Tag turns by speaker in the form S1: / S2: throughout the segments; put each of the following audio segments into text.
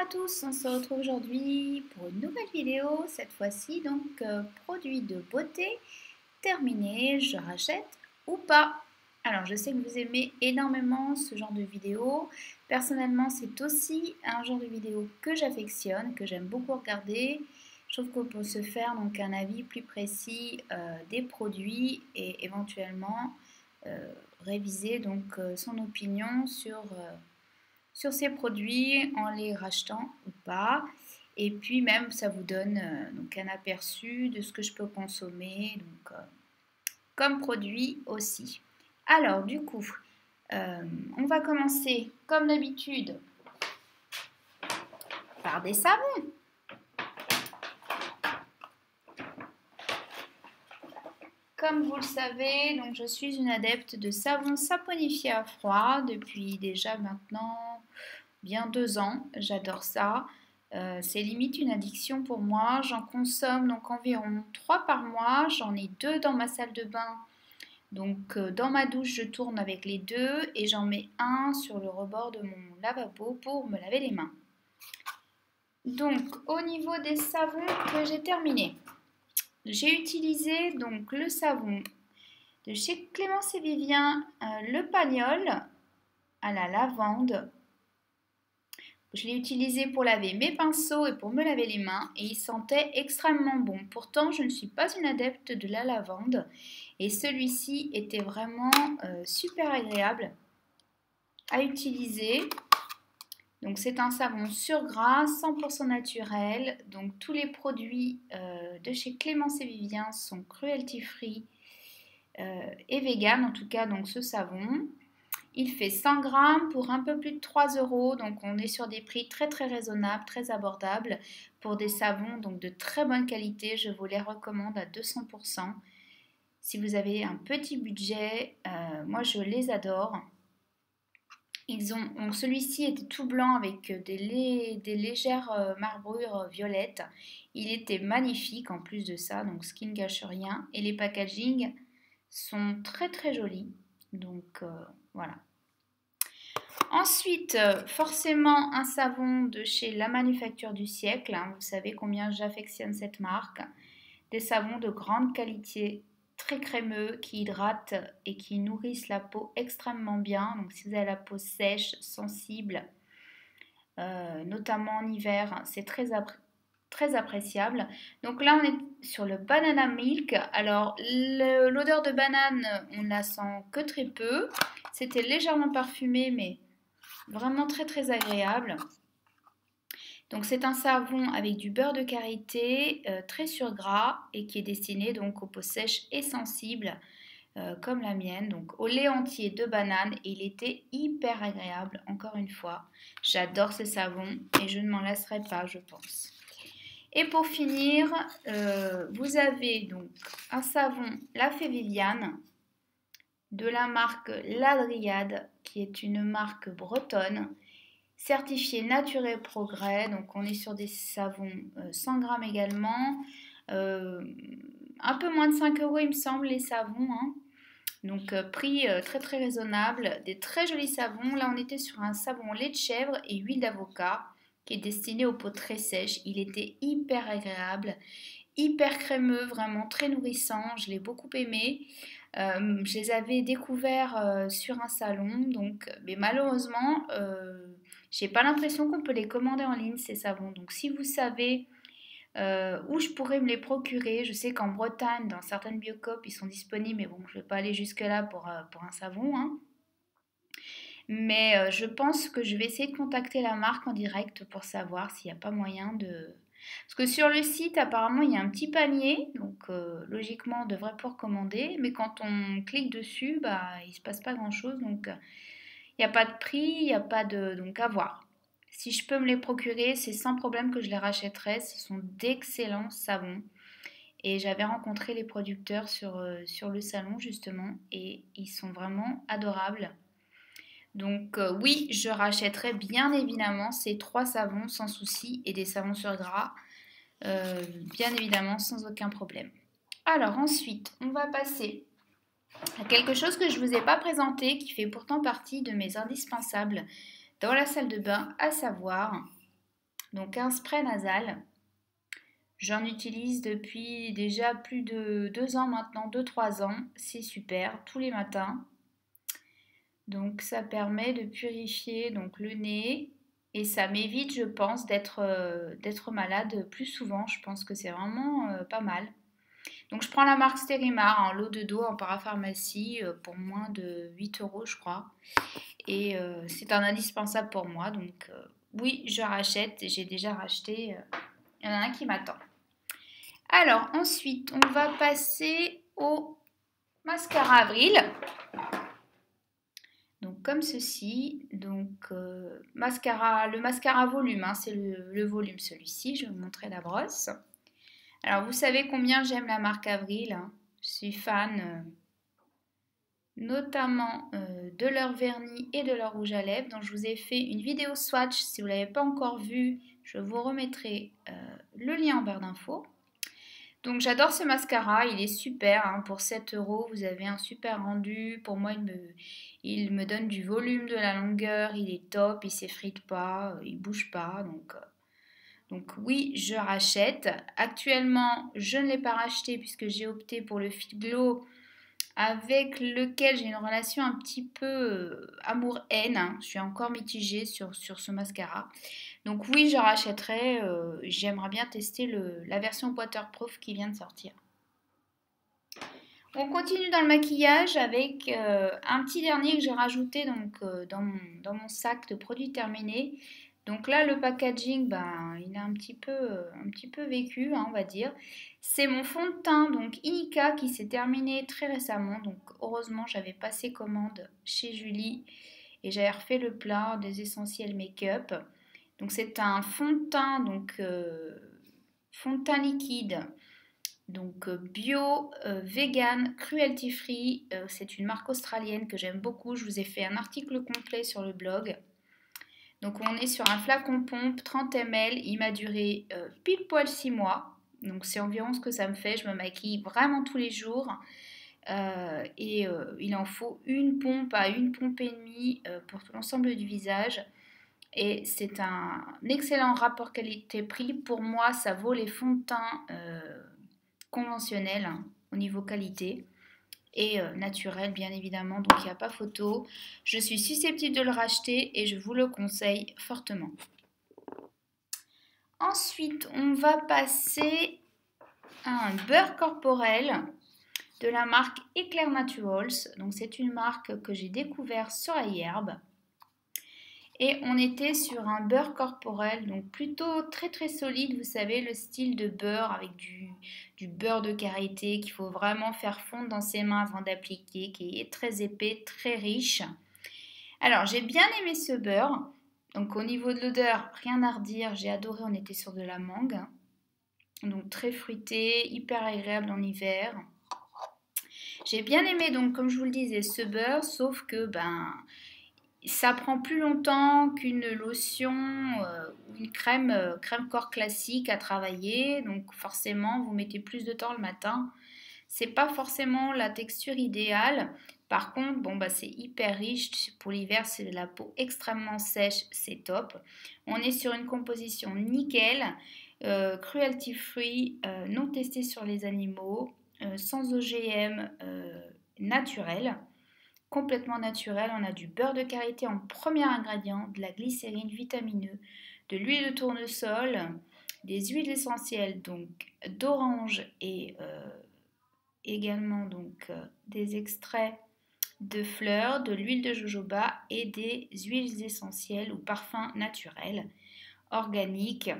S1: à tous, on se retrouve aujourd'hui pour une nouvelle vidéo, cette fois-ci donc produit de beauté terminé, je rachète ou pas. Alors je sais que vous aimez énormément ce genre de vidéo, personnellement c'est aussi un genre de vidéo que j'affectionne, que j'aime beaucoup regarder. Je trouve qu'on peut se faire donc un avis plus précis des produits et éventuellement réviser donc son opinion sur ces produits en les rachetant ou pas. Et puis même, ça vous donne donc un aperçu de ce que je peux consommer donc, comme produit aussi. Alors du coup, on va commencer comme d'habitude par des savons. Comme vous le savez, donc je suis une adepte de savon saponifié à froid depuis déjà maintenant bien 2 ans. J'adore ça. C'est limite une addiction pour moi. J'en consomme donc environ 3 par mois. J'en ai 2 dans ma salle de bain. Donc dans ma douche, je tourne avec les 2 et j'en mets un sur le rebord de mon lavabo pour me laver les mains. Donc au niveau des savons que j'ai terminé, j'ai utilisé donc le savon de chez Clémence et Vivien, le Pagnol à la lavande. Je l'ai utilisé pour laver mes pinceaux et pour me laver les mains et il sentait extrêmement bon. Pourtant, je ne suis pas une adepte de la lavande et celui-ci était vraiment super agréable à utiliser. Donc c'est un savon sur gras, 100% naturel. Donc tous les produits de chez Clémence et Vivien sont cruelty free et vegan, en tout cas donc ce savon. Il fait 100 grammes pour un peu plus de 3 €, donc on est sur des prix très très raisonnables, très abordables pour des savons donc de très bonne qualité. Je vous les recommande à 200%. Si vous avez un petit budget, moi je les adore. Celui-ci était tout blanc avec des légères marbrures violettes. Il était magnifique en plus de ça, donc ce qui ne gâche rien. Et les packaging sont très très jolis. Donc voilà. Ensuite, forcément un savon de chez La Manufacture du Siècle. Vous savez combien j'affectionne cette marque. Des savons de grande qualité, très crémeux, qui hydratent et qui nourrissent la peau extrêmement bien. Donc si vous avez la peau sèche, sensible, notamment en hiver, c'est très appréciable. Donc là, on est sur le Banana Milk. Alors, l'odeur de banane, on ne la sent que très peu. C'était légèrement parfumé, mais vraiment très très agréable. Donc c'est un savon avec du beurre de karité, très surgras et qui est destiné donc aux peaux sèches et sensibles comme la mienne. Donc au lait entier de banane et il était hyper agréable encore une fois. J'adore ce savon et je ne m'en lasserai pas je pense. Et pour finir, vous avez donc un savon La Fée Viviane de la marque La Dryade qui est une marque bretonne. Certifié Nature et Progrès, donc on est sur des savons 100 grammes également, un peu moins de 5 € il me semble les savons, hein. Donc prix très très raisonnable, des très jolis savons. Là on était sur un savon lait de chèvre et huile d'avocat qui est destiné aux peaux très sèches. Il était hyper agréable, hyper crémeux, vraiment très nourrissant, je l'ai beaucoup aimé. Je les avais découverts sur un salon, donc, mais malheureusement, j'ai pas l'impression qu'on peut les commander en ligne ces savons. Donc si vous savez où je pourrais me les procurer, je sais qu'en Bretagne, dans certaines Biocoop, ils sont disponibles, mais bon, je vais pas aller jusque là pour un savon, hein. Mais je pense que je vais essayer de contacter la marque en direct pour savoir s'il n'y a pas moyen de... Parce que sur le site, apparemment, il y a un petit panier, donc logiquement, on devrait pouvoir commander. Mais quand on clique dessus, bah, il ne se passe pas grand-chose. Donc, il n'y a pas de prix, il n'y a pas de... Donc, à voir. Si je peux me les procurer, c'est sans problème que je les rachèterai. Ce sont d'excellents savons. Et j'avais rencontré les producteurs sur le salon, justement. Et ils sont vraiment adorables. Donc oui, je rachèterai bien évidemment ces 3 savons sans souci et des savons sur gras, bien évidemment sans aucun problème. Alors ensuite, on va passer à quelque chose que je ne vous ai pas présenté, qui fait pourtant partie de mes indispensables dans la salle de bain, à savoir donc un spray nasal. J'en utilise depuis déjà plus de 2 ans maintenant, 2-3 ans. C'est super, tous les matins. Donc ça permet de purifier donc, le nez et ça m'évite, je pense, d'être malade plus souvent. Je pense que c'est vraiment pas mal. Donc je prends la marque Stérimar en lot de dos en parapharmacie pour moins de 8 euros, je crois. Et c'est un indispensable pour moi. Donc oui, je rachète. J'ai déjà racheté. Il y en a un qui m'attend. Alors ensuite, on va passer au mascara Avril. Donc comme ceci, donc le mascara volume, hein, c'est le volume celui-ci, je vais vous montrer la brosse. Alors vous savez combien j'aime la marque Avril, hein. Je suis fan notamment de leur vernis et de leur rouge à lèvres, dont je vous ai fait une vidéo swatch, si vous ne l'avez pas encore vue, je vous remettrai le lien en barre d'infos. Donc j'adore ce mascara, il est super, hein. Pour 7 euros, vous avez un super rendu. Pour moi, il me donne du volume, de la longueur, il est top, il ne s'effrite pas, il ne bouge pas. Donc oui, je rachète. Actuellement, je ne l'ai pas racheté puisque j'ai opté pour le Fit Glow avec lequel j'ai une relation un petit peu amour-haine, hein. Je suis encore mitigée sur ce mascara. Donc oui, je rachèterai. J'aimerais bien tester la version waterproof qui vient de sortir. On continue dans le maquillage avec un petit dernier que j'ai rajouté donc, dans mon sac de produits terminés. Donc là, le packaging, ben, il a un petit peu vécu, hein, on va dire. C'est mon fond de teint, donc Inika, qui s'est terminé très récemment. Donc heureusement, j'avais passé commande chez Julie et j'avais refait le plein des essentiels make-up. Donc c'est un fond de teint, donc fond de teint liquide. Donc bio, vegan, cruelty free, c'est une marque australienne que j'aime beaucoup. Je vous ai fait un article complet sur le blog. Donc on est sur un flacon pompe 30 ml, il m'a duré pile poil 6 mois. Donc c'est environ ce que ça me fait, je me maquille vraiment tous les jours. Il en faut une pompe à une pompe et demie pour tout l'ensemble du visage. Et c'est un excellent rapport qualité-prix. Pour moi, ça vaut les fonds de teint conventionnels, hein, au niveau qualité. Et naturel bien évidemment, donc il n'y a pas photo. Je suis susceptible de le racheter et je vous le conseille fortement. Ensuite, on va passer à un beurre corporel de la marque Eclair Naturals. Donc c'est une marque que j'ai découvert sur iHerb. Et on était sur un beurre corporel, donc plutôt très très solide, vous savez, le style de beurre avec du beurre de karité qu'il faut vraiment faire fondre dans ses mains avant d'appliquer, qui est très épais, très riche. Alors j'ai bien aimé ce beurre, donc au niveau de l'odeur, rien à redire, j'ai adoré, on était sur de la mangue, donc très fruité, hyper agréable en hiver. J'ai bien aimé donc comme je vous le disais ce beurre, sauf que ça prend plus longtemps qu'une lotion ou une crème corps classique à travailler. Donc forcément, vous mettez plus de temps le matin. C'est pas forcément la texture idéale. Par contre, c'est hyper riche. Pour l'hiver, c'est de la peau extrêmement sèche. C'est top. On est sur une composition nickel, cruelty free, non testée sur les animaux, sans OGM, naturel. Complètement naturel, on a du beurre de karité en premier ingrédient, de la glycérine vitamineux, de l'huile de tournesol, des huiles essentielles donc d'orange et également donc des extraits de fleurs, de l'huile de jojoba et des huiles essentielles ou parfums naturels, organiques.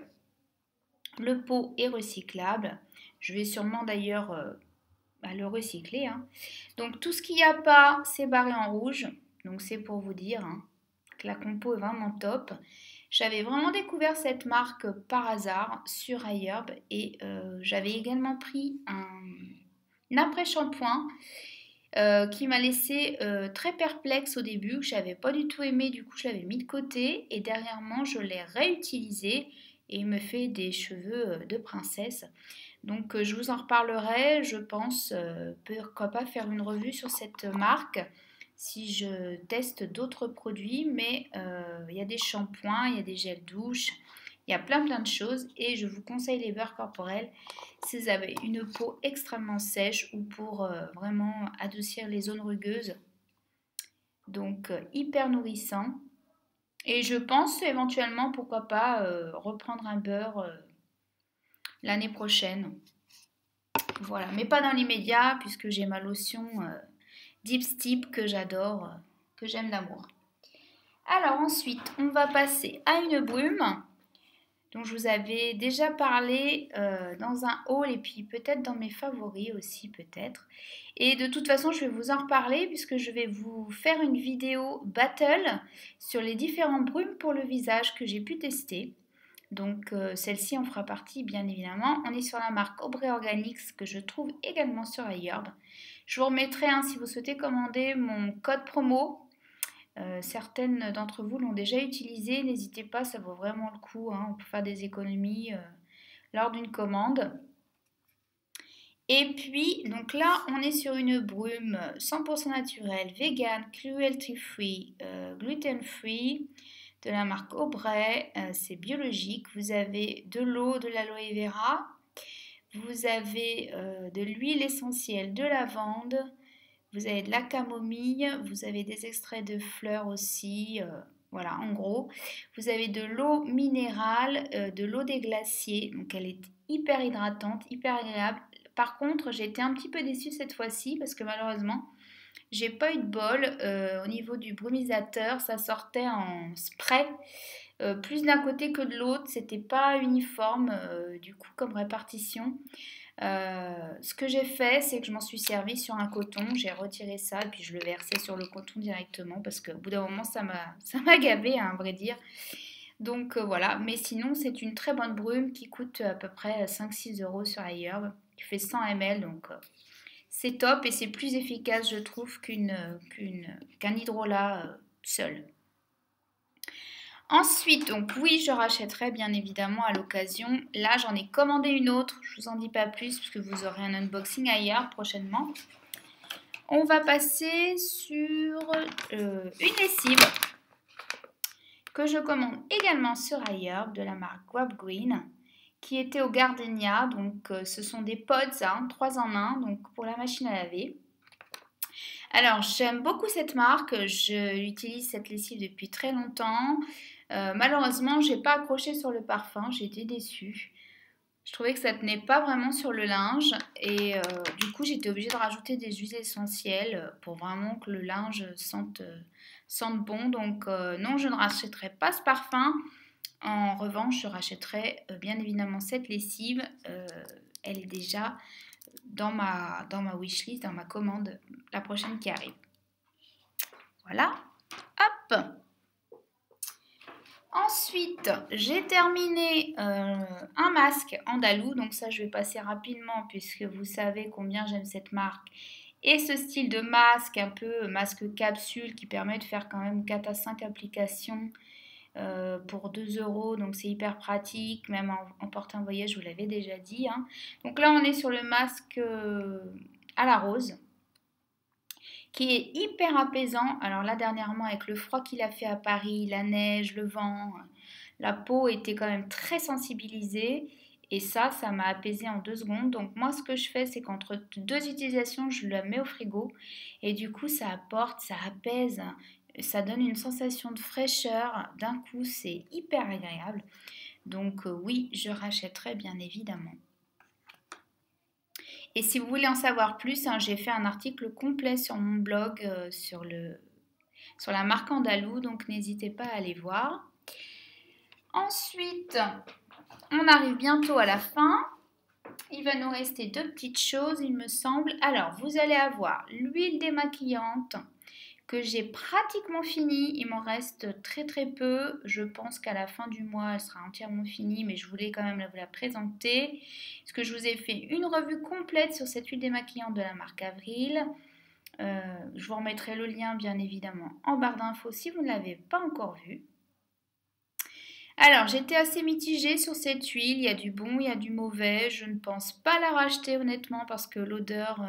S1: Le pot est recyclable. Je vais sûrement d'ailleurs le recycler, hein. Donc tout ce qu'il n'y a pas, c'est barré en rouge. Donc c'est pour vous dire, hein, que la compo est vraiment top. J'avais vraiment découvert cette marque par hasard sur iHerb et j'avais également pris un après-shampoing qui m'a laissé très perplexe au début, que je n'avais pas du tout aimé, du coup je l'avais mis de côté et dernièrement je l'ai réutilisé et il me fait des cheveux de princesse. Donc je vous en reparlerai, je pense, pourquoi pas faire une revue sur cette marque si je teste d'autres produits, mais il y a des shampoings, il y a des gels douche, Il y a plein de choses et je vous conseille les beurres corporels si vous avez une peau extrêmement sèche ou pour vraiment adoucir les zones rugueuses. Donc hyper nourrissant. Et je pense éventuellement, pourquoi pas, reprendre un beurre l'année prochaine. Voilà, mais pas dans l'immédiat puisque j'ai ma lotion Deep Steep que j'adore, que j'aime d'amour. Alors ensuite, on va passer à une brume dont je vous avais déjà parlé dans un haul et puis peut-être dans mes favoris aussi peut-être. Et de toute façon, je vais vous en reparler puisque je vais vous faire une vidéo battle sur les différentes brumes pour le visage que j'ai pu tester. Donc celle-ci en fera partie bien évidemment. On est sur la marque Aubrey Organics que je trouve également sur iHerb. Je vous remettrai si vous souhaitez commander mon code promo. Certaines d'entre vous l'ont déjà utilisé, n'hésitez pas, ça vaut vraiment le coup, on peut faire des économies lors d'une commande. Et puis, donc là, on est sur une brume 100% naturelle, vegan, cruelty free, gluten free, de la marque Aubrey, c'est biologique. Vous avez de l'eau, de l'aloe vera, vous avez de l'huile essentielle de lavande, vous avez de la camomille, vous avez des extraits de fleurs aussi, voilà en gros. Vous avez de l'eau minérale, de l'eau des glaciers, donc elle est hyper hydratante, hyper agréable. Par contre, j'ai été un petit peu déçue cette fois-ci parce que malheureusement, j'ai pas eu de bol au niveau du brumisateur, ça sortait en spray. Plus d'un côté que de l'autre, c'était pas uniforme du coup comme répartition. Ce que j'ai fait, c'est que je m'en suis servi sur un coton, j'ai retiré ça et puis je le versais sur le coton directement parce qu'au bout d'un moment ça m'a gavé à vrai dire. Donc voilà, mais sinon c'est une très bonne brume qui coûte à peu près 5-6 euros sur iHerb, qui fait 100 ml donc c'est top et c'est plus efficace je trouve qu'un hydrolat seul. Ensuite, donc oui, je rachèterai bien évidemment à l'occasion. Là, j'en ai commandé une autre. Je vous en dis pas plus puisque vous aurez un unboxing ailleurs prochainement. On va passer sur une lessive que je commande également sur iHerb de la marque Grab Green qui était au Gardenia. Donc, ce sont des pods, 3 en 1, donc pour la machine à laver. Alors, j'aime beaucoup cette marque. Je utilise cette lessive depuis très longtemps. Malheureusement, j'ai pas accroché sur le parfum, j'ai été déçue. Je trouvais que ça tenait pas vraiment sur le linge et du coup j'étais obligée de rajouter des huiles essentielles pour vraiment que le linge sente bon. Donc non, je ne rachèterai pas ce parfum. En revanche, je rachèterai bien évidemment cette lessive. Elle est déjà dans ma wishlist, dans ma commande, la prochaine qui arrive. Voilà, hop! Ensuite, j'ai terminé un masque andalou, donc ça je vais passer rapidement puisque vous savez combien j'aime cette marque. Et ce style de masque, un peu masque capsule qui permet de faire quand même 4 à 5 applications pour 2 euros, donc c'est hyper pratique, même en portant un voyage, je vous l'avais déjà dit. Donc là on est sur le masque à la rose, qui est hyper apaisant. Alors là, dernièrement, avec le froid qu'il a fait à Paris, la neige, le vent, la peau était quand même très sensibilisée. Et ça m'a apaisé en 2 secondes. Donc moi, ce que je fais, c'est qu'entre 2 utilisations, je la mets au frigo. Et du coup, ça apporte, ça apaise, ça donne une sensation de fraîcheur. D'un coup, c'est hyper agréable. Donc oui, je rachèterai bien évidemment. Et si vous voulez en savoir plus, j'ai fait un article complet sur mon blog sur la marque Andalou, donc n'hésitez pas à aller voir. Ensuite, on arrive bientôt à la fin. Il va nous rester 2 petites choses, il me semble. Alors, vous allez avoir l'huile démaquillante que j'ai pratiquement fini. Il m'en reste très très peu. Je pense qu'à la fin du mois, elle sera entièrement finie, mais je voulais quand même vous la présenter. Parce que je vous ai fait une revue complète sur cette huile démaquillante de la marque Avril. Je vous remettrai le lien bien évidemment en barre d'infos si vous ne l'avez pas encore vu. Alors, j'étais assez mitigée sur cette huile. Il y a du bon, il y a du mauvais. Je ne pense pas la racheter honnêtement parce que l'odeur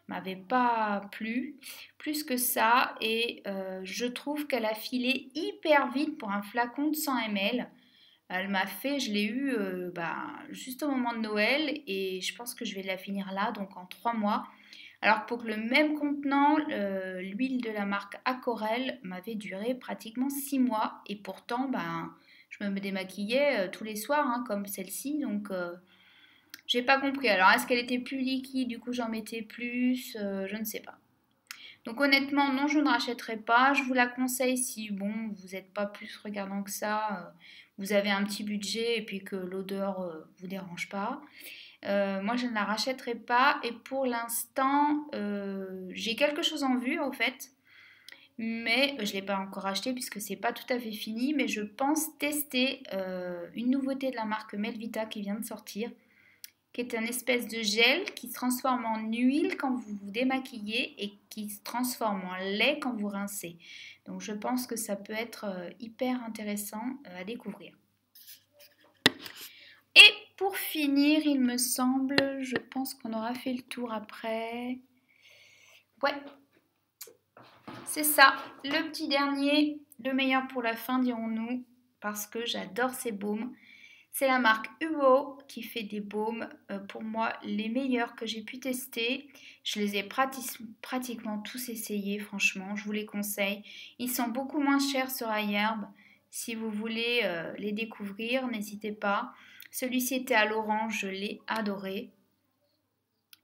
S1: m'avait pas plu plus que ça et je trouve qu'elle a filé hyper vite pour un flacon de 100 ml. Elle m'a fait, je l'ai eu juste au moment de Noël et je pense que je vais la finir là, donc en 3 mois. Alors pour le même contenant, l'huile de la marque Aquarelle m'avait duré pratiquement 6 mois et pourtant je me démaquillais tous les soirs hein, comme celle-ci, donc j'ai pas compris. Alors est-ce qu'elle était plus liquide, du coup j'en mettais plus, je ne sais pas. Donc honnêtement, non, je ne rachèterai pas. Je vous la conseille si, bon, vous n'êtes pas plus regardant que ça, vous avez un petit budget et puis que l'odeur vous dérange pas. Moi, je ne la rachèterai pas. Et pour l'instant, j'ai quelque chose en vue, au fait. Mais je ne l'ai pas encore acheté puisque c'est pas tout à fait fini. Mais je pense tester une nouveauté de la marque Melvita qui vient de sortir, qui est un espèce de gel qui se transforme en huile quand vous vous démaquillez et qui se transforme en lait quand vous rincez. Donc je pense que ça peut être hyper intéressant à découvrir. Et pour finir, il me semble, je pense qu'on aura fait le tour après. Ouais, c'est ça, le petit dernier, le meilleur pour la fin dirons-nous, parce que j'adore ces baumes. C'est la marque UO qui fait des baumes, pour moi les meilleurs que j'ai pu tester. Je les ai pratiquement tous essayés, franchement, je vous les conseille. Ils sont beaucoup moins chers sur iHerb. Si vous voulez les découvrir, n'hésitez pas. Celui-ci était à l'orange, je l'ai adoré.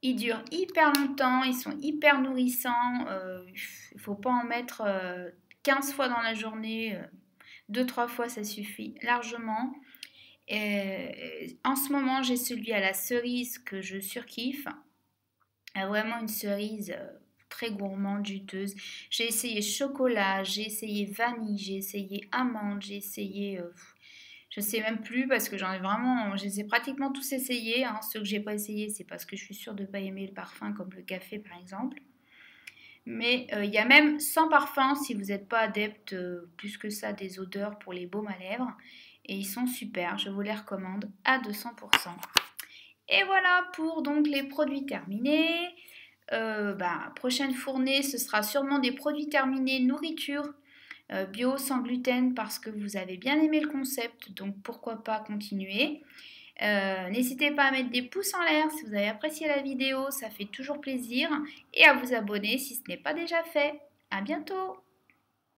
S1: Ils durent hyper longtemps, ils sont hyper nourrissants. Il ne faut pas en mettre 15 fois dans la journée. 2-3 fois, ça suffit largement. En ce moment, j'ai celui à la cerise que je surkiffe. Vraiment une cerise très gourmande, juteuse. J'ai essayé chocolat, j'ai essayé vanille, j'ai essayé amande, j'ai essayé... je sais même plus parce que j'en ai vraiment... Je les ai pratiquement tous essayés. Hein. Ceux que j'ai pas essayés, c'est parce que je suis sûre de ne pas aimer le parfum, comme le café par exemple. Mais il y a même sans parfum si vous n'êtes pas adepte plus que ça des odeurs pour les baumes à lèvres. Et ils sont super, je vous les recommande à 200%. Et voilà pour donc les produits terminés. Prochaine fournée, ce sera sûrement des produits terminés nourriture bio sans gluten parce que vous avez bien aimé le concept, donc pourquoi pas continuer. N'hésitez pas à mettre des pouces en l'air si vous avez apprécié la vidéo, ça fait toujours plaisir. Et à vous abonner si ce n'est pas déjà fait. À bientôt!